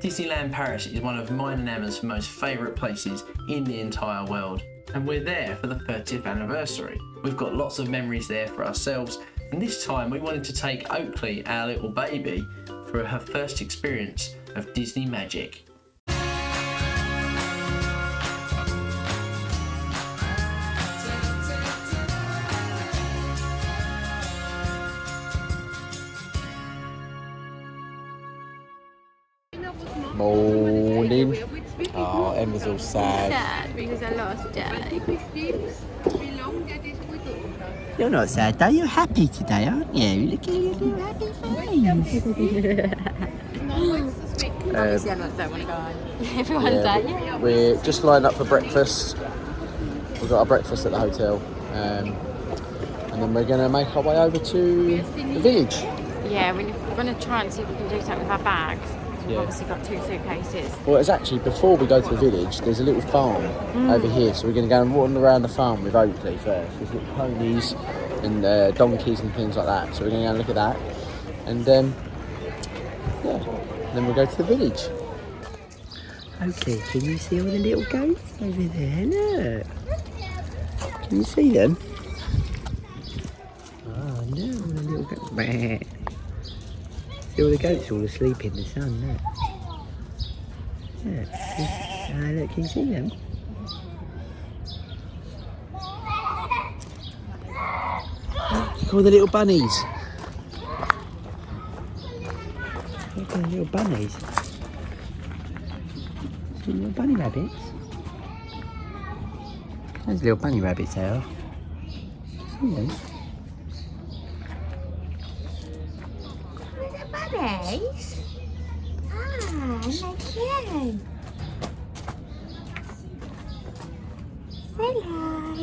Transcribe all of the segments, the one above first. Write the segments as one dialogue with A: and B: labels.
A: Disneyland Paris is one of mine and Emma's most favourite places in the entire world, and we're there for the 30th anniversary. We've got lots of memories there for ourselves, and this time we wanted to take Oakley, our little baby, for her first experience of Disney magic.
B: Morning. Oh, Emma's all sad.
C: Sad because I lost Dad.
B: You're not sad though, you're happy today, aren't you? Look at your happy face.
C: Obviously, I don't want to go on. Everyone's like, yeah.
B: We're just lined up for breakfast. We've got our breakfast at the hotel. And then we're going to make our way over to the village.
C: Yeah, we're going to try and see if we can do something with our bags. We've
B: Yeah.
C: obviously got 2 suitcases.
B: Well, it's actually, before we go to the village, there's a little farm over here. So we're going to go and wander around the farm with Oakley first. There's little ponies and donkeys and things like that. So we're going to go and look at that. And then we'll go to the village. Okay, can you see all the little goats over there? Look. Can you see them? Oh no, all the little goats. See all the goats all asleep in the sun, look. Look, look, can you see them? Look at all the little bunnies. Look at the little bunnies. See little bunny rabbits. Those little bunny rabbits they are. See them?
C: Bunnies? Ah, they're cute. Say hi.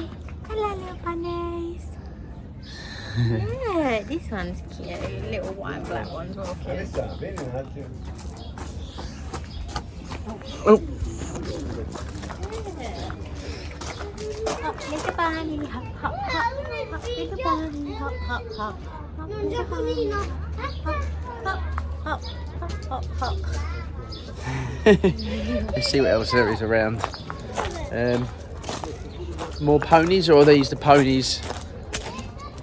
C: Hello, little bunnies. Yeah, this one's cute. Little white and black one's all cute.
B: Oh.
C: Hop, little bunny, hop, hop, hop, hop, little bunny, hop, hop, hop, hop, little bunny, hop, hop, hop, hop, hop, hop.
B: Let's see what else there is around. More ponies, or are these the ponies?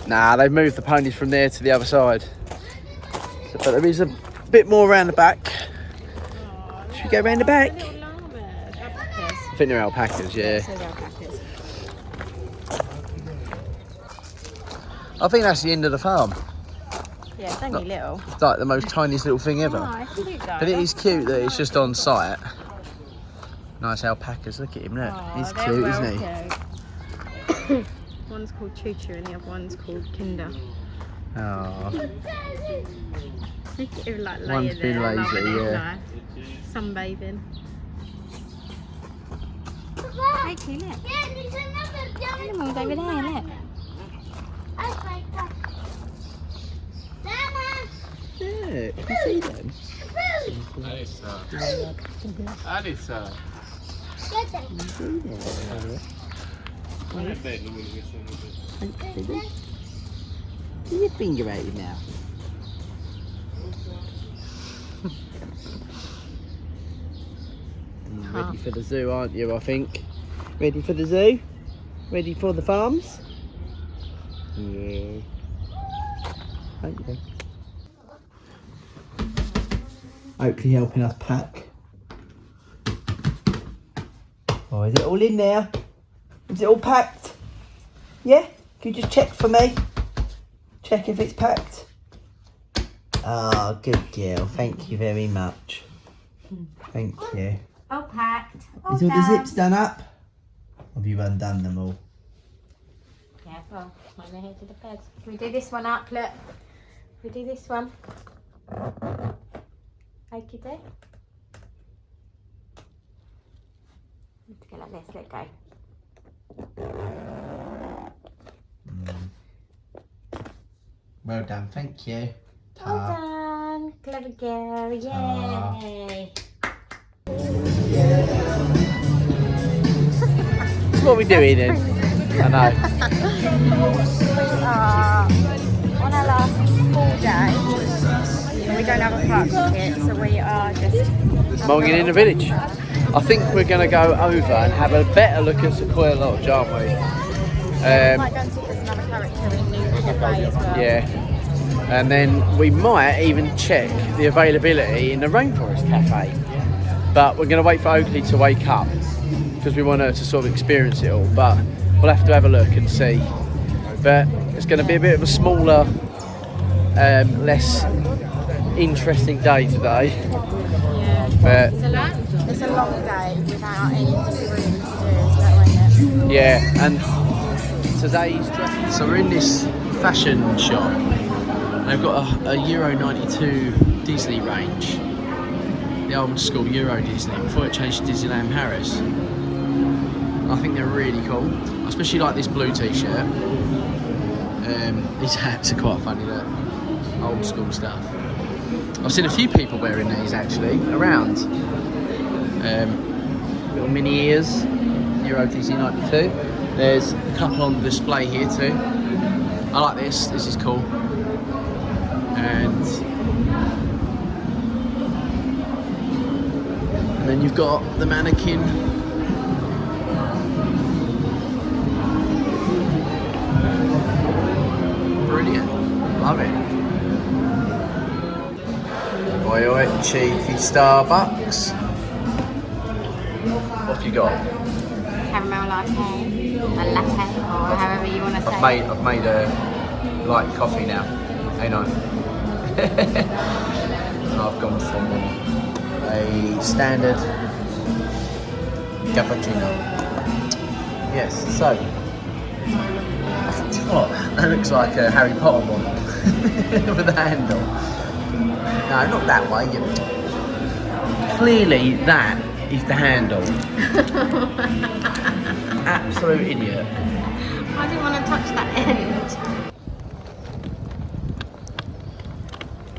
B: Nah, they've moved the ponies from there to the other side. So, but there is a bit more around the back. Should we go around the back? I think they're alpacas, yeah. I think that's the end of the farm.
C: Yeah, it's only little.
B: It's like the most tiniest little thing ever.
C: Oh, it's cute though.
B: But it is cute that it's just on site. Nice alpacas, look at him, look.
C: Oh,
B: He's
C: they're
B: cute,
C: well
B: isn't he?
C: cute. One's called Choo Choo and the other one's called Kinder.
B: Oh.
C: Look at him like laying
B: One's been
C: there,
B: lazy,
C: loving it,
B: yeah.
C: nice. Sunbathing. Hey, cute, look. Animals over there, look.
B: Yeah, can you see them?
D: Alissa.
B: Can you see them? Get your finger out your mouth. Ready for the zoo, aren't you, I think? Ready for the zoo? Ready for the farms? Yeah. Thank you. Oakley helping us pack. Oh, is it all in there? Is it all packed? Yeah? Can you just check for me? Check if it's packed. Oh, good girl. Thank you very much. Thank you.
C: All packed. All
B: Is all the
C: done.
B: zips done up? Have you undone them all?
C: Yeah, well, when they're here to the bed. Can we do this one up, look? We do this one. Take it there. Let's go like this, let go.
B: Well done, thank you.
C: Well done, clever girl, yay!
B: So what are we doing then? I know.
C: We are on our last full day, and we don't have a park ticket, so we are just
B: mulligan in the village. I think we're going to go over and have a better look at Sequoia Lodge, aren't we?
C: Might go and see if there's another character in Newport Bay as well.
B: Yeah. And then we might even check the availability in the Rainforest Cafe. But we're going to wait for Oakley to wake up because we want her to sort of experience it all. But we'll have to have a look and see. But it's going to be a bit of a smaller, less interesting day today.
C: Yeah.
B: But
C: It's a long day without anything really to do, so that won't it?
B: yeah, and today's dress. So we're in this fashion shop. They've got a Euro 92 Disney range. The old school Euro Disney before it changed to Disneyland Paris. I think they're really cool. I especially like this blue t-shirt. These hats are quite funny, look. Old school stuff. I've seen a few people wearing these actually around. Little mini ears, Euro Disney 92. There's a couple on display here too. I like this is cool. And then you've got the mannequin. Brilliant, love it. Oi oi, cheeky Starbucks. What have you got?
C: Caramel latte, a latte, or however you want to say it.
B: I've made a light coffee now. Ain't I? I've gone from a standard cappuccino. Yes, so what? That looks like a Harry Potter one with a handle. No, not that way. Clearly, that is the handle. Absolute idiot.
C: I didn't want to touch that end.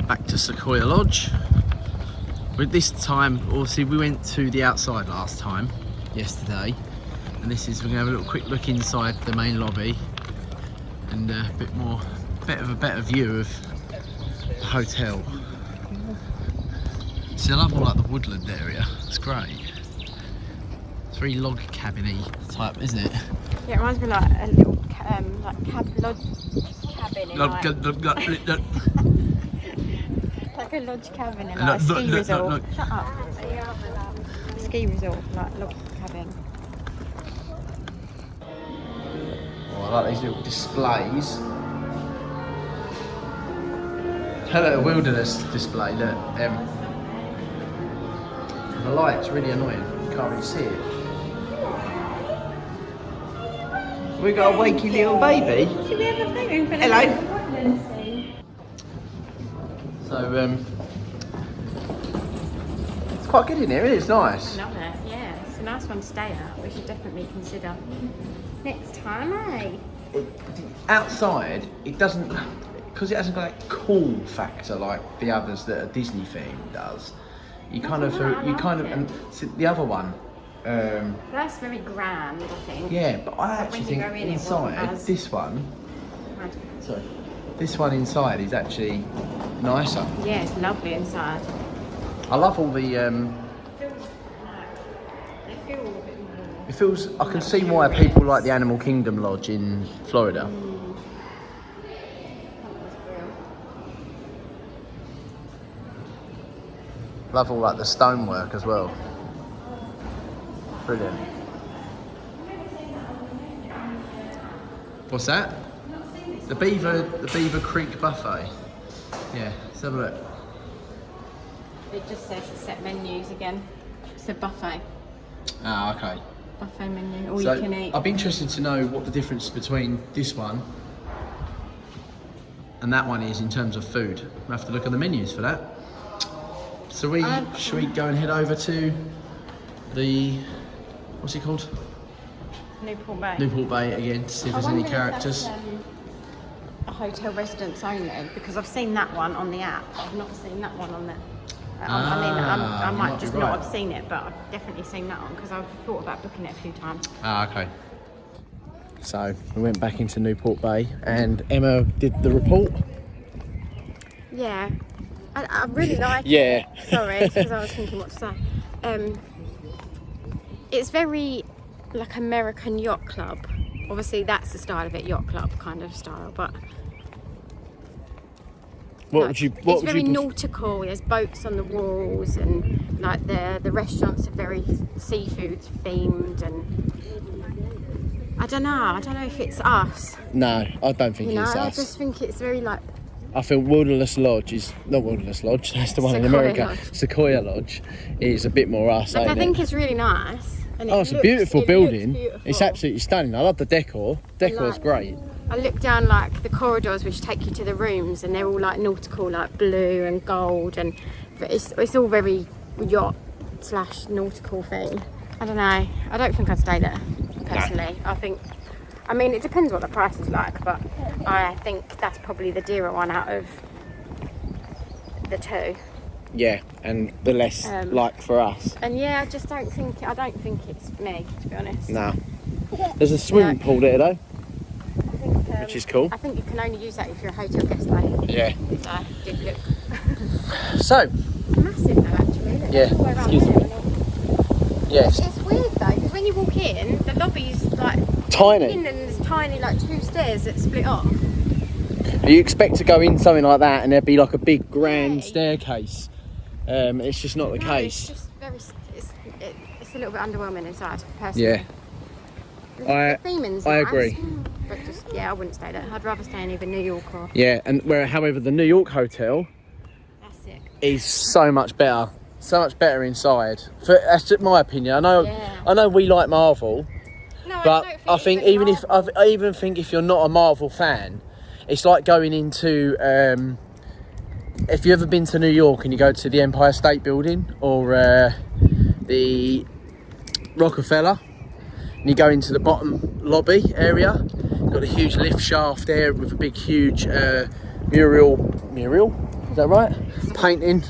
B: Back to Sequoia Lodge. With this time, obviously, we went to the outside last time, yesterday, and this is, we're gonna have a little quick look inside the main lobby and a bit of a better view of the hotel. See, I love all like the woodland area. It's great. It's very log cabin-y type, isn't it?
C: Yeah, it reminds me like a little lodge cabin in like a lodge cabin in like a ski resort. Shut up. Ski resort, like log cabin.
B: Oh, I like these little displays. Hello, wilderness display. Look, the light's really annoying. You can't really see it. We got a wakey little baby.
C: Should we have a photo for
B: Hello. So it's quite good in here, isn't it? It's nice.
C: Love it, yeah. It's a nice one to stay at. We should definitely consider next time, eh?
B: Outside, it doesn't, because it hasn't got that cool factor like the others that a Disney themed does. And so the other one.
C: That's very grand, I think.
B: Yeah, but I actually
C: when you
B: think
C: go in,
B: inside this one inside is actually nicer.
C: Yeah, it's lovely inside.
B: I love all the. It feels. I can see why people like the Animal Kingdom Lodge in Florida. Love all like the stonework as well. Brilliant. What's that? The Beaver Creek Buffet. Yeah, let's have a look.
C: It just says it's set menus again. It's a buffet.
B: Ah, okay.
C: Buffet menu, all
B: So
C: you can eat.
B: I'd be interested to know what the difference between this one and that one is in terms of food. We'll have to look at the menus for that. So should we go and head over to the, what's it called?
C: Newport Bay.
B: Newport Bay again to see if there's any characters.
C: A hotel residence only, because I've seen that one on the app. I've not seen that one on there. I might just not have seen it, but I've definitely seen that one because I've thought about booking it a few times.
B: Ah, okay. So we went back into Newport Bay and Emma did the report.
C: Yeah, I really like
B: Yeah.
C: it. Sorry, it's because I was thinking what to say. it's very like American yacht club. Obviously, that's the style of it, yacht club kind of style. But
B: It's
C: very nautical. There's boats on the walls, and like the restaurants are very seafood themed. And I don't know if it's us.
B: No, I don't think it's us.
C: I just think it's very like.
B: I think Wilderness Lodge is not Wilderness Lodge. That's the one in
C: Sequoia
B: America.
C: Lodge.
B: Sequoia Lodge is a bit more us.
C: Like, I think
B: it?
C: it's really nice. And
B: It's a beautiful building.
C: Beautiful.
B: It's absolutely stunning. I love the decor. Decor's great.
C: I look down like the corridors which take you to the rooms, and they're all like nautical, like blue and gold, and it's all very yacht / nautical thing. I don't know. I don't think I'd stay there personally. I mean, it depends what the price is like, but I think that's probably the dearer one out of the two.
B: Yeah, and the less like for us.
C: And yeah, I don't think it's me, to be honest.
B: No. There's a swimming pool there though, which is cool.
C: I think you can only use that if you're a hotel guest, though.
B: Yeah.
C: So I did look.
B: So.
C: Massive though, actually. Look,
B: Yeah.
C: all the way around
B: Excuse
C: there,
B: me. Yes.
C: It's weird though, because when you walk in, the lobby's like
B: Tiny.
C: and there's tiny like 2 stairs that split off.
B: You expect to go in something like that and there'd be like a big grand
C: Yeah.
B: staircase. It's just not the case.
C: It's just it's a little bit underwhelming inside, personally.
B: Yeah.
C: The theming's
B: I
C: nice,
B: agree.
C: But I wouldn't stay there. I'd rather stay in either New York or.
B: Yeah, and however the New York hotel
C: That's it.
B: is so much better inside. That's just my opinion. I know we like Marvel,
C: No,
B: but
C: don't
B: I think even if I even think if you're not a Marvel fan, it's like going into if you've ever been to New York and you go to the Empire State Building or the Rockefeller, and you go into the bottom lobby area, you've got a huge lift shaft there with a big huge mural, is that right? Painting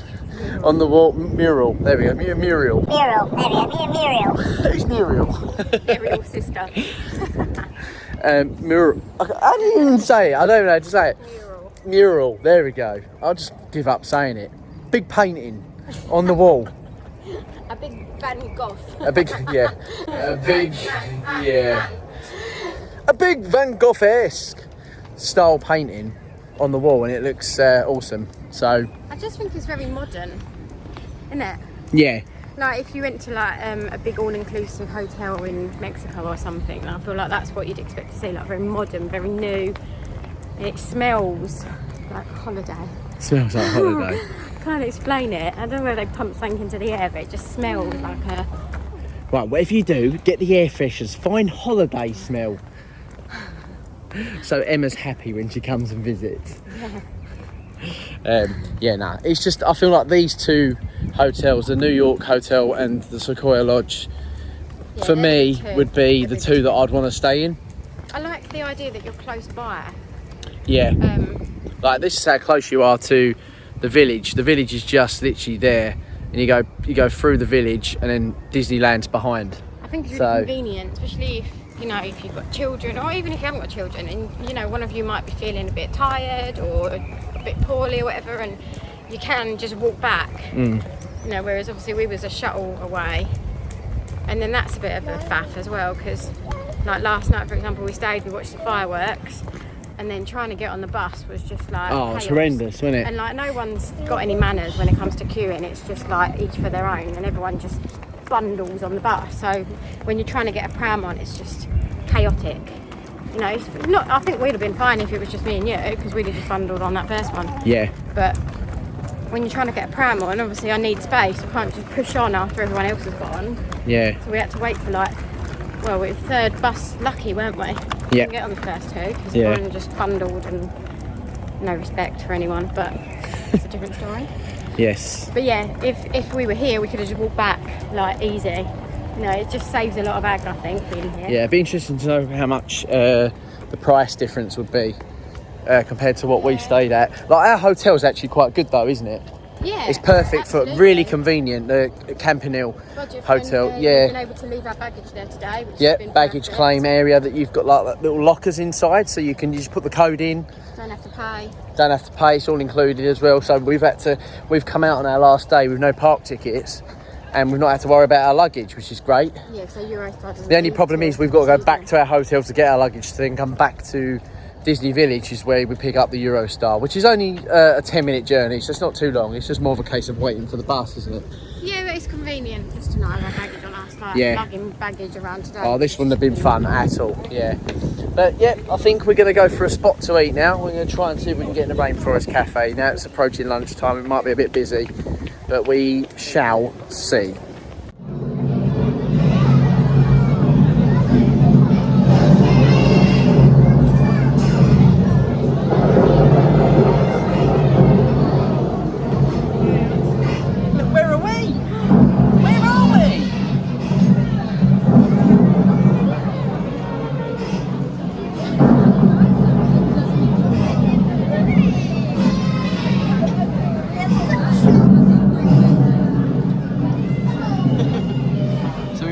B: on the wall, mural, there we go, mural. Who's Muriel?
C: Ariel's sister.
B: Mural, I didn't even say it, I don't know how to say it. Mural, there we go. I'll just give up saying it. Big painting on the wall.
C: A big Van Gogh.
B: A big Van Gogh-esque style painting on the wall, and it looks awesome. So
C: I just think it's very modern, isn't it?
B: yeah,
C: Like if you went to like a big all-inclusive hotel in Mexico or something, I feel like that's what you'd expect to see, like very modern, very new. And it smells like holiday.
B: smells like holiday.
C: Can't explain it. I don't know where they pump something into the air, but it just smells like a.
B: Right, whatever you do, get the air fresheners, find holiday smell. So Emma's happy when she comes and visits. It's just, I feel like these two hotels, the New York Hotel and the Sequoia Lodge, for me, would be the two that I'd want to stay in.
C: I like the idea that you're close by.
B: Yeah. Like this is how close you are to the village. The village is just literally there, and you go through the village, and then Disneyland's behind.
C: I think it's really convenient, especially if you've got children, or even if you haven't got children, and one of you might be feeling a bit tired or a bit poorly or whatever, and you can just walk back. Whereas obviously we was a shuttle away, and then that's a bit of a faff as well, because like last night, for example, we watched the fireworks. And then trying to get on the bus was just like
B: it's horrendous, wasn't it?
C: And like no one's got any manners when it comes to queuing. It's just like each for their own, and everyone just bundles on the bus. So when you're trying to get a pram on, it's just chaotic. It's not. I think we'd have been fine if it was just me and you, because we'd have just bundled on that first one.
B: Yeah.
C: But when you're trying to get a pram on, obviously I need space. I can't just push on after everyone else has gone.
B: Yeah.
C: So we had to wait for we were third bus lucky, weren't we?
B: Yeah.
C: Didn't get on the first two because everyone just bundled, and no respect for anyone, but it's a different story.
B: Yes.
C: But yeah, if we were here, we could have just walked back like easy. It just saves a lot of ag, I think, being here.
B: Yeah, it'd be interesting to know how much the price difference would be compared to what we stayed at. Like our hotel's actually quite good though, isn't it?
C: Yeah,
B: it's perfect
C: absolutely.
B: for really convenient. The Campanile Hotel,
C: We've been able to leave our baggage there today. Which has been
B: baggage
C: perfect.
B: claim area that you've got like little lockers inside, so you can just put the code in.
C: Don't have to pay.
B: Don't have to pay. It's all included as well. So we've come out on our last day with no park tickets, and we've not had to worry about our luggage, which is great.
C: Yeah, so Eurostar doesn't.
B: The only problem is we've got to go back to our hotel to get our luggage to then come back to Disney Village, is where we pick up the Eurostar, which is only a 10-minute journey, so it's not too long. It's just more of a case of waiting for the bus, isn't it?
C: Yeah, but it's convenient just to not have our baggage on us, like lugging baggage around today.
B: Oh, this wouldn't have been fun at all, yeah. But yeah, I think we're going to go for a spot to eat now. We're going to try and see if we can get in the Rainforest Cafe. Now it's approaching lunchtime, it might be a bit busy, but we shall see.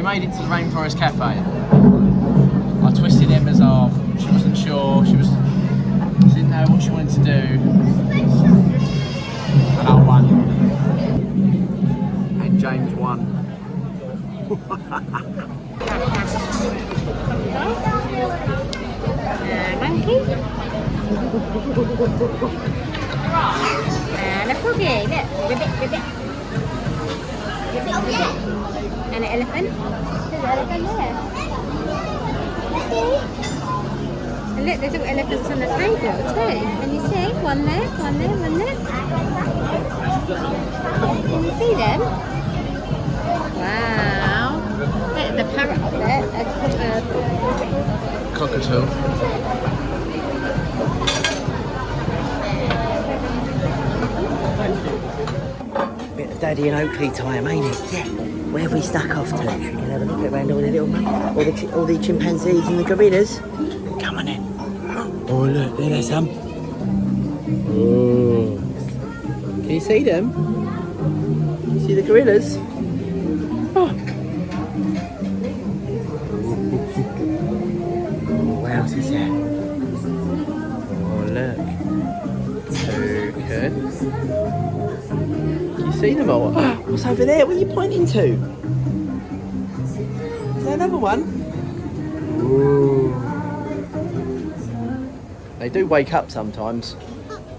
B: Made it to the Rainforest Cafe. I twisted Emma's arm. She wasn't sure. She didn't know what she wanted to do. And I won. And James won.
C: Monkey. And a puggy. Look, ribbit. And an elephant. There's an elephant there. And look, there's little elephants on the table too. Can you see? One there. Can you see them? Wow. Look, the parrot up there.
B: Cockatoo. Bit of Daddy and Oakley time, ain't it? Yeah. Where have we stuck off to? We can have a look around all the little all the chimpanzees and the gorillas. Come on in. Oh look, there's some. Oh. Can you see them? You see the gorillas? Oh. What else is there? Oh look. Okay. See them all? What's over there? What are you pointing to? Is there another one? Ooh. They do wake up sometimes.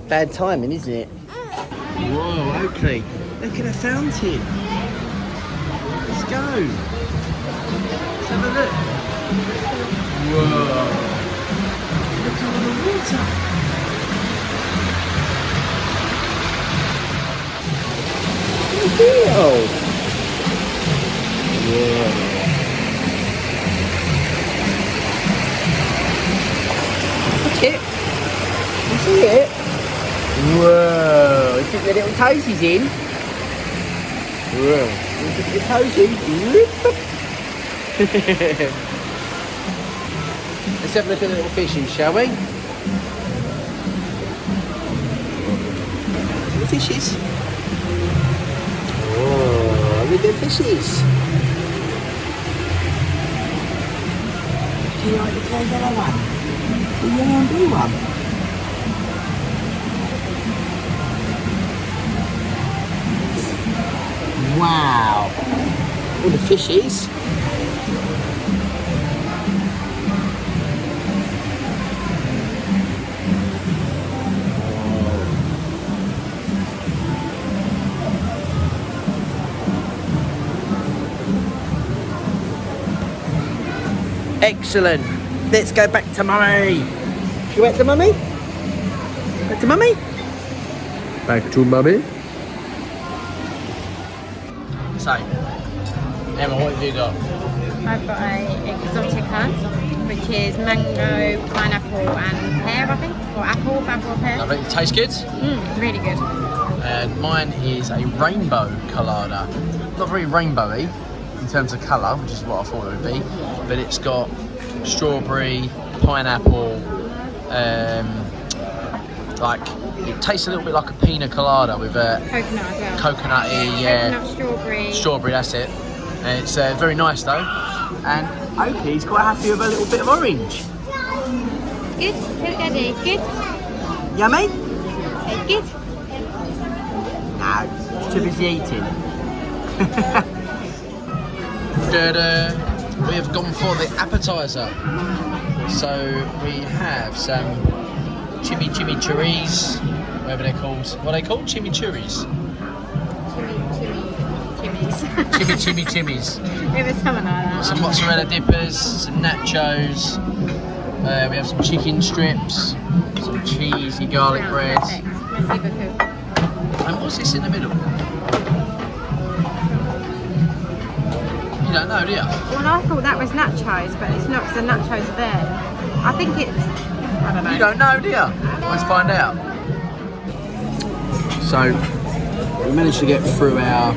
B: Bad timing, isn't it? Whoa, Oakley. Look at the fountain. Let's go. Let's have a look. Whoa. Look at all the water. Deal. Yeah. Look it. You see it? Whoa. Put the little toesies in. Whoa. Put your toes in. Let's have a look at the little fishes, shall we? Little fishes. Oh, look at the fishes. Do you like the yellow one? The yellow and blue one? Wow. All the fishes. Excellent. Let's go back to Mummy. You went to Mummy? Back to Mummy? Back to Mummy. So, Emma, what have you got?
C: I've got a exotica, which is mango, pineapple and pear, I think, or apple or pear.
B: Lovely. It tastes good.
C: Really good.
B: And mine is a rainbow colada. Not very rainbowy in terms of colour, which is what I thought it would be, but it's got strawberry, pineapple, like it tastes a little bit like a pina colada with a
C: coconut as well.
B: Coconutty, yeah.
C: Coconut,
B: strawberry, that's it. And it's very nice though. And Oakley's quite happy with a little bit of orange.
C: Good. Tell Daddy, it's good.
B: Yummy?
C: It's good.
B: No, she's too busy eating. We have gone for the appetizer. So we have some chimichurris, whatever they're called. What are they called? Chimichurris. Chimmies.
C: It was something like that.
B: Some mozzarella dippers, some nachos. We have some chicken strips, some cheesy garlic bread.
C: Perfect. Merci beaucoup.
B: And what's this in the middle? You don't know, do you?
C: Well, I thought that was nachos, but it's not, 'cause the nachos are there. I think it's, I don't know.
B: You don't know, do you? Let's find out. So, we managed to get through our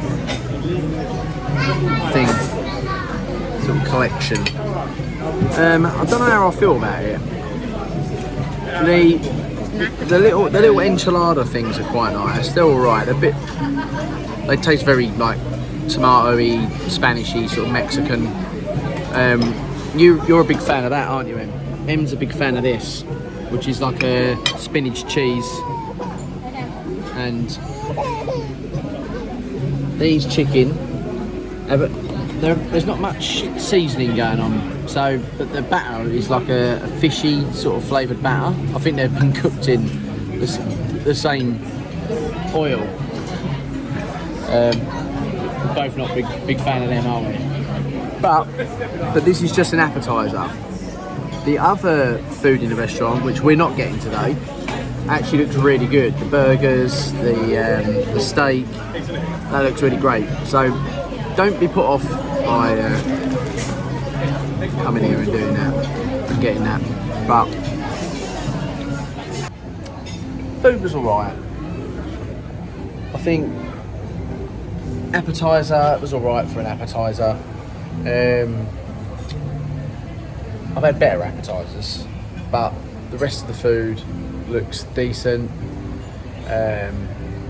B: thing, sort of collection. I don't know how I feel about it. The little enchilada things are quite nice. They're all right. They taste very like tomatoey, Spanishy, sort of Mexican. You're a big fan of that, aren't you, Em? Em's a big fan of this, which is like a spinach cheese. And these chicken, there's not much seasoning going on. So, but the batter is like a fishy sort of flavoured batter. I think they've been cooked in the same oil. We're both not big fan of them, are we? But this is just an appetizer. The other food in the restaurant, which we're not getting today, actually looks really good. The burgers, the steak, that looks really great. So don't be put off by coming here and doing that and getting that. But food was alright. I think appetizer was alright for an appetizer. I've had better appetizers, but the rest of the food looks decent.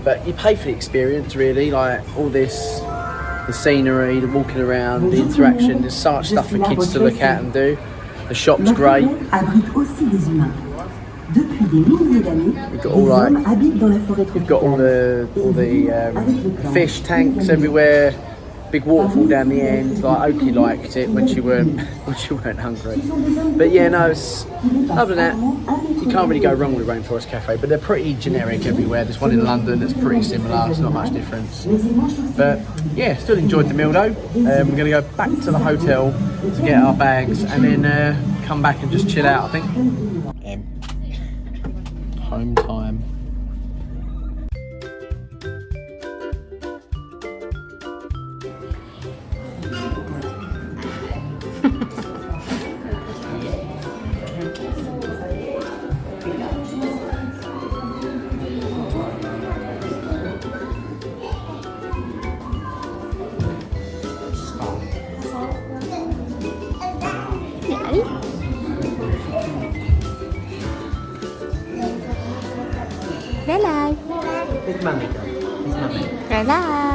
B: But you pay for the experience, really, like all this, the scenery, the walking around, the interaction. There's so much stuff for kids to look at and do. The shop's great. We've got all the fish tanks everywhere. Big waterfall down the end. Like Oki liked it when she weren't hungry. But yeah, no. Other than that, you can't really go wrong with Rainforest Cafe. But they're pretty generic everywhere. There's one in London that's pretty similar. It's not much difference. But yeah, still enjoyed the meal though. We're going to go back to the hotel to get our bags and then come back and just chill out, I think. Home time.
C: Hello.
B: Big mummy.
C: Hello.